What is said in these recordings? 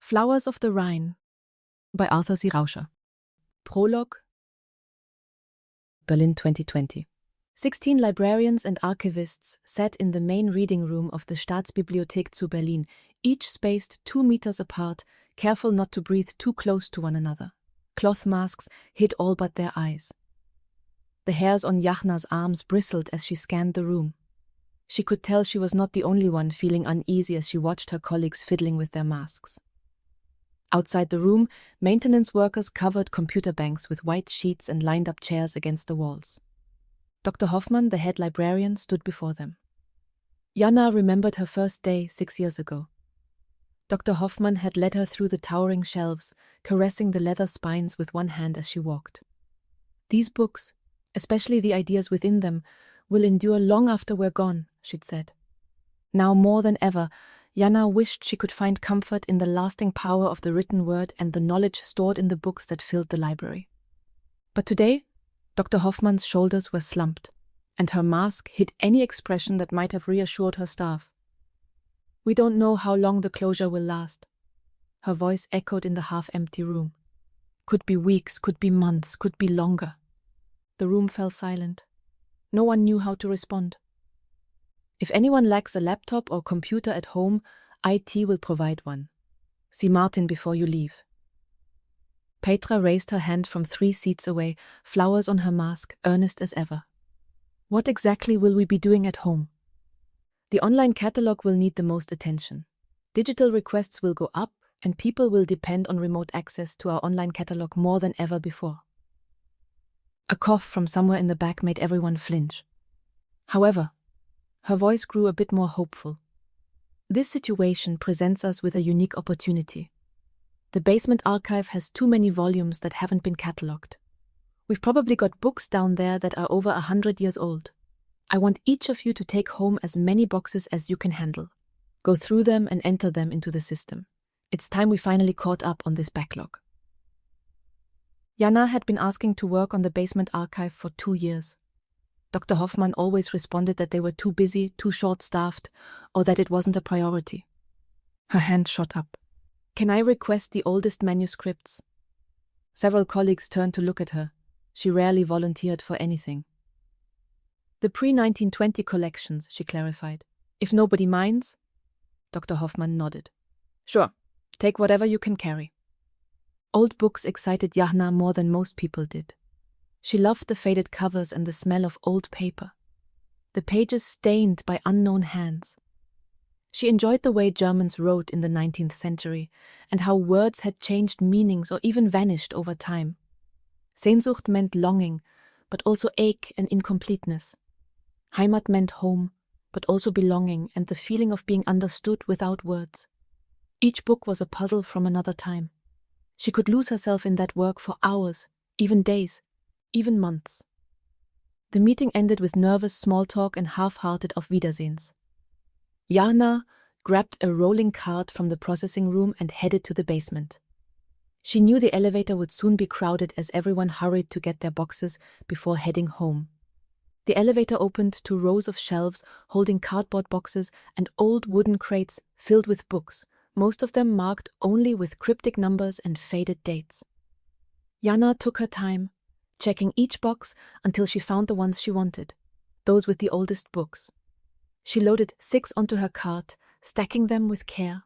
Flowers of the Rhine by Arthur C. Rauscher. Prologue. Berlin 2020. 16 librarians and archivists sat in the main reading room of the Staatsbibliothek zu Berlin, each spaced 2 meters apart, careful not to breathe too close to one another. Cloth masks hid all but their eyes. The hairs on Jana's arms bristled as she scanned the room. She could tell she was not the only one feeling uneasy as she watched her colleagues fiddling with their masks. Outside the room, maintenance workers covered computer banks with white sheets and lined up chairs against the walls. Dr. Hoffmann, the head librarian, stood before them. Jana remembered her first day 6 years ago. Dr. Hoffmann had led her through the towering shelves, caressing the leather spines with one hand as she walked. These books, especially the ideas within them, will endure long after we're gone, she'd said. Now more than ever, Jana wished she could find comfort in the lasting power of the written word and the knowledge stored in the books that filled the library. But today, Dr. Hoffmann's shoulders were slumped, and her mask hid any expression that might have reassured her staff. "We don't know how long the closure will last," her voice echoed in the half-empty room. "Could be weeks, could be months, could be longer." The room fell silent. No one knew how to respond. If anyone lacks a laptop or computer at home, IT will provide one. See Martin before you leave. Petra raised her hand from 3 seats away, flowers on her mask, earnest as ever. "What exactly will we be doing at home?" "The online catalog will need the most attention. Digital requests will go up, and people will depend on remote access to our online catalog more than ever before." A cough from somewhere in the back made everyone flinch. However, her voice grew a bit more hopeful. "This situation presents us with a unique opportunity. The basement archive has too many volumes that haven't been catalogued. We've probably got books down there that are over 100 years old. I want each of you to take home as many boxes as you can handle. Go through them and enter them into the system. It's time we finally caught up on this backlog." Jana had been asking to work on the basement archive for 2 years. Dr. Hoffmann always responded that they were too busy, too short-staffed, or that it wasn't a priority. Her hand shot up. "Can I request the oldest manuscripts?" Several colleagues turned to look at her. She rarely volunteered for anything. "The pre-1920 collections," she clarified. "If nobody minds?" Dr. Hoffmann nodded. "Sure, take whatever you can carry." Old books excited Jana more than most people did. She loved the faded covers and the smell of old paper. The pages stained by unknown hands. She enjoyed the way Germans wrote in the 19th century and how words had changed meanings or even vanished over time. Sehnsucht meant longing, but also ache and incompleteness. Heimat meant home, but also belonging and the feeling of being understood without words. Each book was a puzzle from another time. She could lose herself in that work for hours, even days, even months. The meeting ended with nervous small talk and half-hearted Auf Wiedersehens. Jana grabbed a rolling cart from the processing room and headed to the basement. She knew the elevator would soon be crowded as everyone hurried to get their boxes before heading home. The elevator opened to rows of shelves holding cardboard boxes and old wooden crates filled with books, most of them marked only with cryptic numbers and faded dates. Jana took her time, checking each box until she found the ones she wanted, those with the oldest books. She loaded 6 onto her cart, stacking them with care.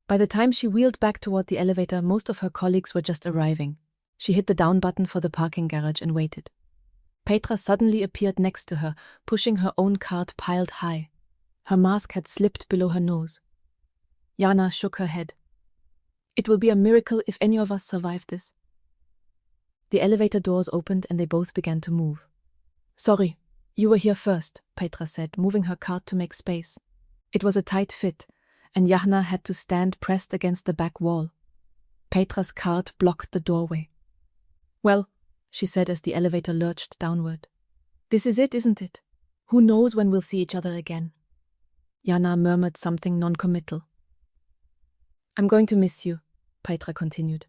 By the time she wheeled back toward the elevator, most of her colleagues were just arriving. She hit the down button for the parking garage and waited. Petra suddenly appeared next to her, pushing her own cart piled high. Her mask had slipped below her nose. Jana shook her head. "It will be a miracle if any of us survive this." The elevator doors opened and they both began to move. "Sorry, you were here first," Petra said, moving her cart to make space. It was a tight fit, and Jana had to stand pressed against the back wall. Petra's cart blocked the doorway. "Well," she said as the elevator lurched downward. "This is it, isn't it? Who knows when we'll see each other again?" Jana murmured something non-committal. "I'm going to miss you," Petra continued.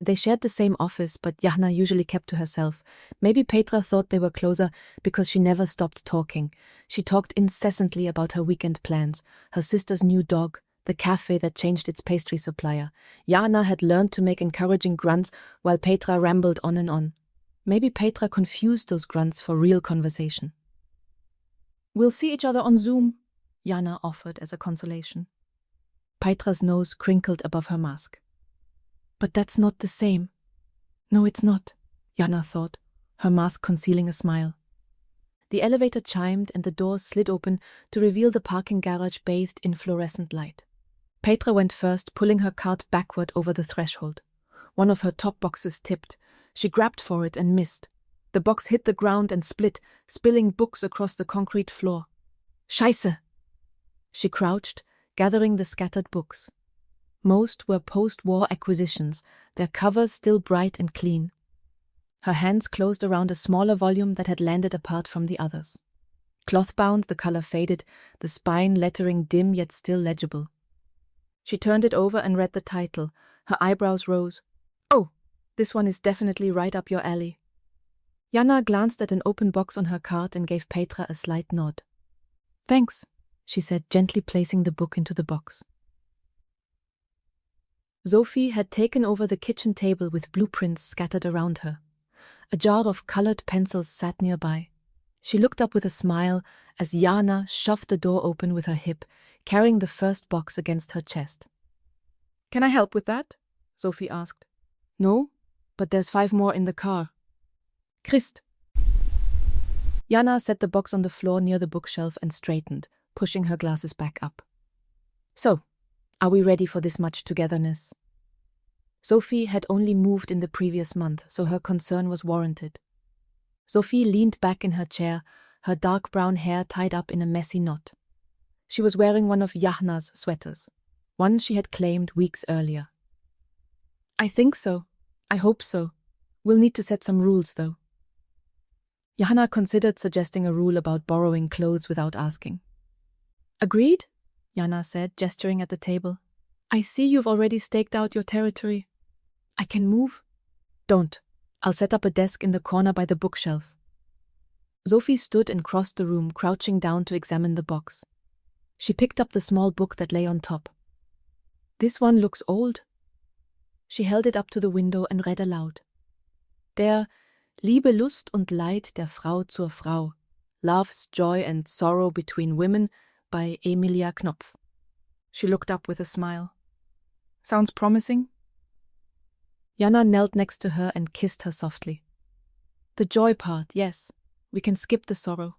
They shared the same office, but Jana usually kept to herself. Maybe Petra thought they were closer because she never stopped talking. She talked incessantly about her weekend plans, her sister's new dog, the cafe that changed its pastry supplier. Jana had learned to make encouraging grunts while Petra rambled on and on. Maybe Petra confused those grunts for real conversation. "We'll see each other on Zoom," Jana offered as a consolation. Petra's nose crinkled above her mask. "But that's not the same." "No, it's not," Jana thought, her mask concealing a smile. The elevator chimed and the doors slid open to reveal the parking garage bathed in fluorescent light. Petra went first, pulling her cart backward over the threshold. One of her top boxes tipped. She grabbed for it and missed. The box hit the ground and split, spilling books across the concrete floor. "Scheiße!" She crouched, gathering the scattered books. Most were post-war acquisitions, their covers still bright and clean. Her hands closed around a smaller volume that had landed apart from the others. Cloth-bound, the color faded, the spine lettering dim yet still legible. She turned it over and read the title. Her eyebrows rose. "Oh, this one is definitely right up your alley." Jana glanced at an open box on her cart and gave Petra a slight nod. "Thanks," she said, gently placing the book into the box. Sophie had taken over the kitchen table with blueprints scattered around her. A jar of colored pencils sat nearby. She looked up with a smile as Jana shoved the door open with her hip, carrying the first box against her chest. "Can I help with that?" Sophie asked. "No, but there's 5 more in the car." "Christ." Jana set the box on the floor near the bookshelf and straightened, pushing her glasses back up. "So, are we ready for this much togetherness?" Sophie had only moved in the previous month, so her concern was warranted. Sophie leaned back in her chair, her dark brown hair tied up in a messy knot. She was wearing one of Jana's sweaters, one she had claimed weeks earlier. "I think so. I hope so. We'll need to set some rules, though." Jana considered suggesting a rule about borrowing clothes without asking. "Agreed," Jana said, gesturing at the table. "I see you've already staked out your territory. I can move?" "Don't. I'll set up a desk in the corner by the bookshelf." Sophie stood and crossed the room, crouching down to examine the box. She picked up the small book that lay on top. "This one looks old." She held it up to the window and read aloud. "Der Liebe, Lust und Leid der Frau zur Frau. Love's Joy and Sorrow Between Women by Emilia Knopf." She looked up with a smile. "Sounds promising?" Jana knelt next to her and kissed her softly. "The joy part, yes. We can skip the sorrow."